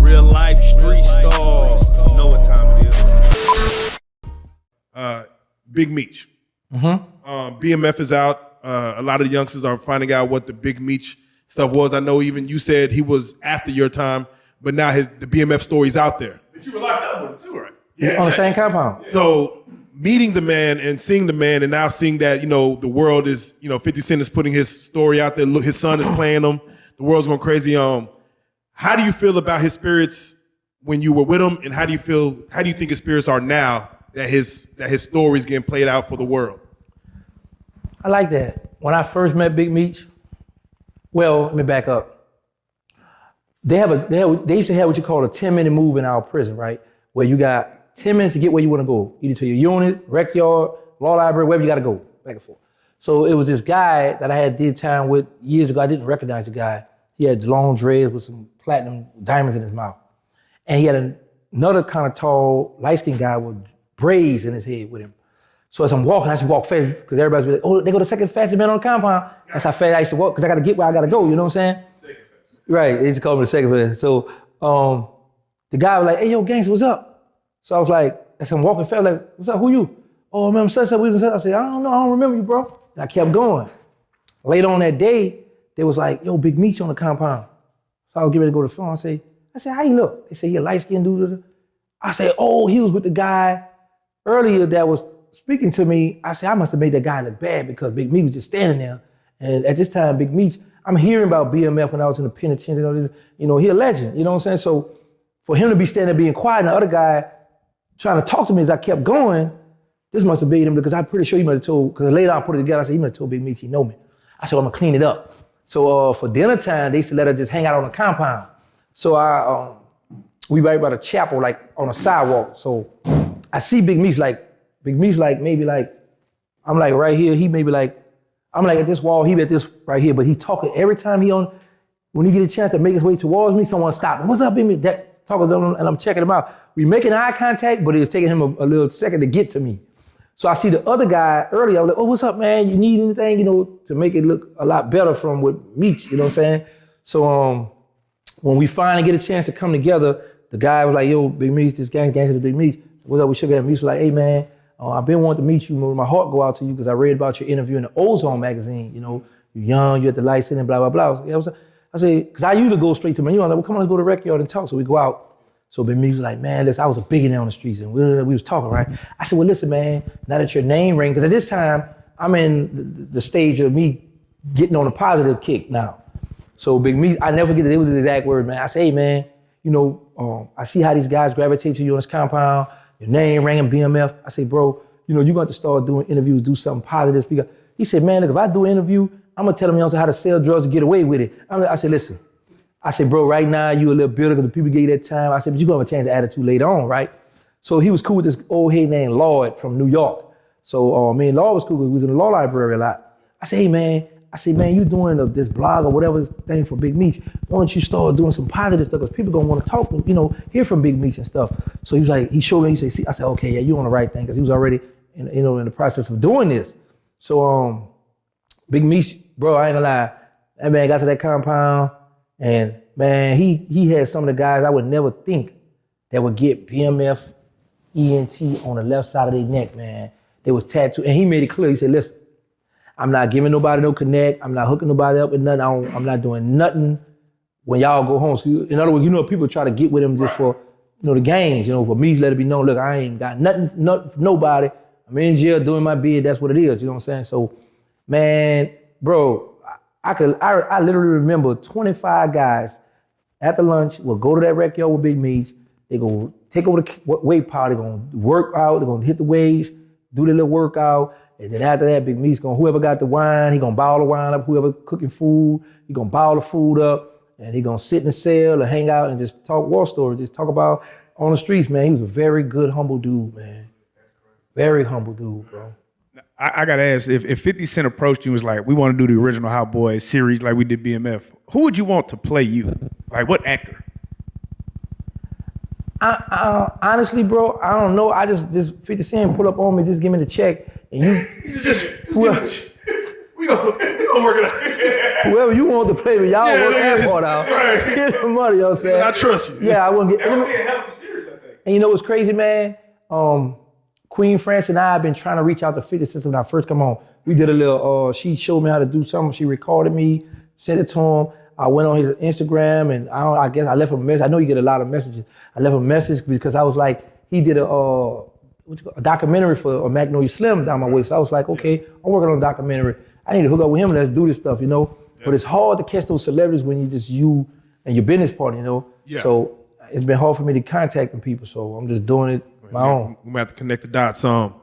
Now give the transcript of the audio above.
Real life street stars. You know what time it is. Big Meech. BMF is out. A lot of the youngsters are finding out what the Big Meech stuff was. I know even you said he was after your time, but now the BMF story's out there. But you were locked up with him too, right? Yeah. On the same compound. So meeting the man and seeing the man and now seeing that, the world is, 50 Cent is putting his story out there. Look, his son is playing him. The world's going crazy. How do you feel about his spirits when you were with him? And how do you think his spirits are now that his story is getting played out for the world? I like that. When I first met Big Meech, well, let me back up. They used to have what you call a 10-minute move in our prison, right? Where you got 10 minutes to get where you want to go, either to your unit, rec yard, law library, wherever you got to go, back and forth. So it was this guy that I had did time with years ago. I didn't recognize the guy. He had long dreads with some platinum diamonds in his mouth. And he had another kind of tall, light-skinned guy with braids in his head with him. So as I'm walking, I used to walk fast because everybody's like, oh, they go the second fastest man on the compound. That's how fast I used to walk because I got to get where I got to go, you know what I'm saying? Second fast. Right, they used to call me the second fast. So the guy was like, hey, yo, gangster, what's up? So I was like, as I'm walking fast, like, what's up, who you? Oh, I remember such, we was in such. I said, I don't know, I don't remember you, bro. And I kept going. Later on that day, they was like, yo, Big Meech on the compound. So I was getting ready to go to the phone. I said, how you look? They say, he a light-skinned dude. I said, oh, he was with the guy earlier that was speaking to me. I said, I must have made that guy look bad because Big Meech was just standing there. And at this time, Big Meech, I'm hearing about BMF when I was in the penitentiary. He a legend, you know what I'm saying? So for him to be standing there being quiet and the other guy trying to talk to me as I kept going, this must have been him because I'm pretty sure he must have told, because later I put it together, I said, he must have told Big Meech he know me. I said, well, I'm gonna clean it up. So for dinner time, they used to let us just hang out on the compound. So we right by the chapel, like on a sidewalk. So I see Big Meech maybe like, I'm like right here, he maybe like, I'm like at this wall, he at this right here, but he talking every time when he get a chance to make his way towards me, someone stop him. What's up, Big Meech? Talking to him, and I'm checking him out. We making eye contact, but it was taking him a little second to get to me. So I see the other guy earlier, I was like, oh, what's up, man? You need anything, to make it look a lot better from with Meech, you know what I'm saying? So when we finally get a chance to come together, the guy was like, yo, Big Meech, this gangster's Big Meech. What's up? We shook hands. Meech was like, hey, man, I've been wanting to meet you. My heart go out to you because I read about your interview in the Ozone magazine. You're young, you're at the light sitting, blah, blah, blah. I said, because I usually go straight to my, I'm like, well, come on, let's go to the rec yard and talk. So we go out. So Big Meech was like, man, listen, I was a billionaire on the streets and we was talking, right? I said, well, listen, man, now that your name ring, because at this time, I'm in the stage of me getting on a positive kick now. So Big Meech, I never forget that it was his exact word, man. I say, hey, man, I see how these guys gravitate to you on this compound, your name ringing BMF. I say, bro, you're going to start doing interviews, do something positive. He said, man, look, if I do an interview, I'm going to tell them how to sell drugs and get away with it. I said, listen. I said, bro, right now you a little bitter because the people gave you that time. I said, but you're going to change the attitude later on, right? So he was cool with this old head named Lloyd from New York. So me and Lloyd was cool. We was in the law library a lot. I said, hey, man. You doing this blog or whatever thing for Big Meech. Why don't you start doing some positive stuff? Because people going to want to talk, hear from Big Meech and stuff. So he was like, he showed me, he said, see, I said, okay, yeah, you're on the right thing. Because he was already, in the process of doing this. So Big Meech, bro, I ain't gonna lie. That man got to that compound. And man, he had some of the guys I would never think that would get BMF ENT on the left side of their neck, man. They was tattooed, and he made it clear. He said, listen, I'm not giving nobody no connect. I'm not hooking nobody up with nothing. I'm not doing nothing when y'all go home. So in other words, people try to get with him just for, the games, for me to let it be known, look, I ain't got nothing, nobody. I'm in jail doing my bid. That's what it is, you know what I'm saying? So, man, bro, I literally remember 25 guys at the lunch will go to that rec yard with Big Meech. They go take over the weight pile. They're going to work out. They're going to hit the weights, do their little workout. And then after that, Big Meech whoever got the wine, he going to bottle the wine up. Whoever cooking food, he going to bottle the food up. And he going to sit in the cell or hang out and just talk war stories. Just talk about on the streets, man. He was a very good, humble dude, man. Very humble dude, bro. I got to ask, if 50 Cent approached you and was like, we want to do the original Hot Boys series like we did BMF, who would you want to play you? Like, what actor? Honestly, bro, I don't know. I just 50 Cent pull up on me, just give me the check, and you. We gonna We gonna work it out. Whoever you want to play with, y'all work that nigga, part out. right. Get the money, you know what I'm saying? I trust you. Yeah, I wouldn't get. That would be a hell of a series, I think. And you know what's crazy, man? Queen France and I have been trying to reach out to 50 since when I first come on. We did a little, she showed me how to do something. She recorded me, sent it to him. I went on his Instagram and I guess I left him a message. I know you get a lot of messages. I left him a message because I was like, he did a documentary for Magnolia Slim down my way. So I was like, okay, I'm working on a documentary. I need to hook up with him and let's do this stuff, you know? Yeah. But it's hard to catch those celebrities when you just you and your business partner, you know? Yeah. So it's been hard for me to contact them people. So I'm just doing it my own. We might have to connect the dots.